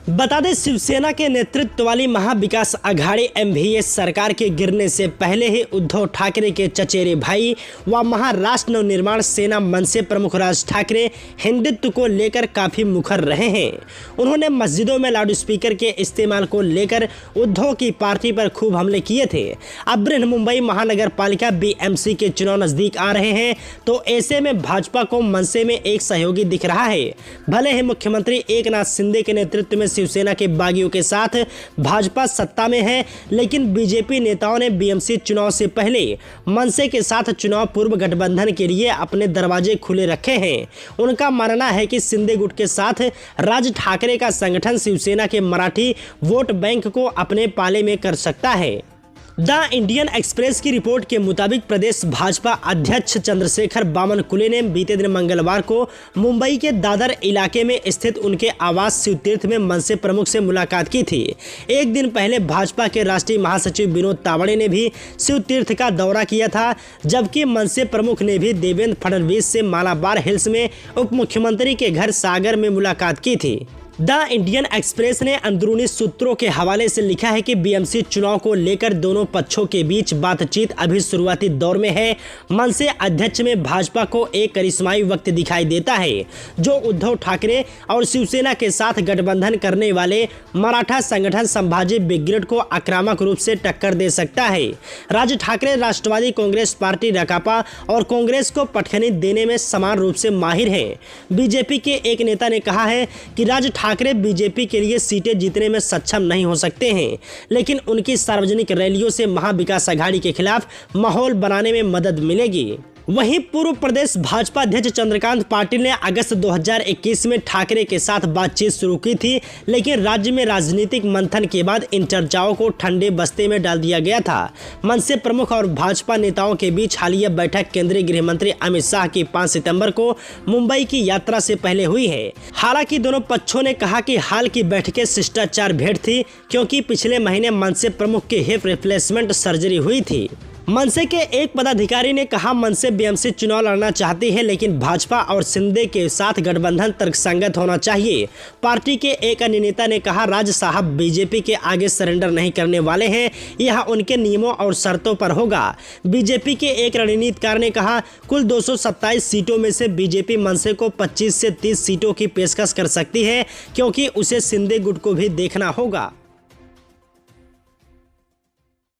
बता दें, शिवसेना के नेतृत्व वाली महाविकास आघाड़ी एमवीएस सरकार के गिरने से पहले ही उद्धव ठाकरे के चचेरे भाई व महाराष्ट्र नवनिर्माण सेना मनसे प्रमुख राज ठाकरे हिंदुत्व को लेकर काफी मुखर रहे हैं। उन्होंने मस्जिदों में लाउडस्पीकर के इस्तेमाल को लेकर उद्धव की पार्टी पर खूब हमले किए थे। अब बृहन्मुंबई महानगर पालिका बीएमसी के चुनाव नजदीक आ रहे हैं, तो ऐसे में भाजपा को मनसे में एक सहयोगी दिख रहा है। भले ही मुख्यमंत्री एकनाथ शिंदे के नेतृत्व में शिवसेना के बागियों के साथ भाजपा सत्ता में है, लेकिन बीजेपी नेताओं ने बीएमसी चुनाव से पहले मनसे के साथ चुनाव पूर्व गठबंधन के लिए अपने दरवाजे खुले रखे हैं। उनका मानना है कि शिंदे गुट के साथ राज ठाकरे का संगठन शिवसेना के मराठी वोट बैंक को अपने पाले में कर सकता है। द इंडियन एक्सप्रेस की रिपोर्ट के मुताबिक प्रदेश भाजपा अध्यक्ष चंद्रशेखर बावनकुले ने बीते दिन मंगलवार को मुंबई के दादर इलाके में स्थित उनके आवास शिवतीर्थ में मनसे प्रमुख से मुलाकात की थी। एक दिन पहले भाजपा के राष्ट्रीय महासचिव विनोद तावड़े ने भी शिवतीर्थ का दौरा किया था, जबकि मनसे प्रमुख ने भी देवेंद्र फडणवीस से मालाबार हिल्स में उप मुख्यमंत्री के घर सागर में मुलाकात की थी। द इंडियन एक्सप्रेस ने अंदरूनी सूत्रों के हवाले से लिखा है कि बीएमसी चुनाव को लेकर दोनों पक्षों के बीच बातचीत अभी शुरुआती दौर में है। मनसे अध्यक्ष में भाजपा को एक करिश्माई वक्त दिखाई देता है, जो उद्धव ठाकरे और शिवसेना के साथ गठबंधन करने वाले मराठा संगठन संभाजी ब्रिगेड को आक्रामक रूप से टक्कर दे सकता है। राज ठाकरे राष्ट्रवादी कांग्रेस पार्टी राकापा और कांग्रेस को पटखनी देने में समान रूप से माहिर है। बीजेपी के एक नेता ने कहा है कि राज ठाकरे बीजेपी के लिए सीटें जीतने में सक्षम नहीं हो सकते हैं, लेकिन उनकी सार्वजनिक रैलियों से महाविकास आघाड़ी के खिलाफ माहौल बनाने में मदद मिलेगी। वहीं पूर्व प्रदेश भाजपा अध्यक्ष चंद्रकांत पाटिल ने अगस्त 2021 में ठाकरे के साथ बातचीत शुरू की थी, लेकिन राज्य में राजनीतिक मंथन के बाद इन चर्चाओं को ठंडे बस्ते में डाल दिया गया था। मनसे प्रमुख और भाजपा नेताओं के बीच हालिया बैठक केंद्रीय गृह मंत्री अमित शाह की 5 सितंबर को मुंबई की यात्रा से पहले हुई है। हालांकि दोनों पक्षों ने कहा कि हाल की बैठकें शिष्टाचार भेंट थी, क्योंकि पिछले महीने मनसे प्रमुख की हिप रिप्लेसमेंट सर्जरी हुई थी। मनसे के एक पदाधिकारी ने कहा, मनसे बीएमसी चुनाव लड़ना चाहती है, लेकिन भाजपा और शिंदे के साथ गठबंधन तर्कसंगत होना चाहिए। पार्टी के एक अन्य नेता ने कहा, राज साहब बीजेपी के आगे सरेंडर नहीं करने वाले हैं, यह उनके नियमों और शर्तों पर होगा। बीजेपी के एक रणनीतिकार ने कहा, कुल 227 सीटों में से बीजेपी मनसे को 25 से 30 सीटों की पेशकश कर सकती है, क्योंकि उसे शिंदे गुट को भी देखना होगा।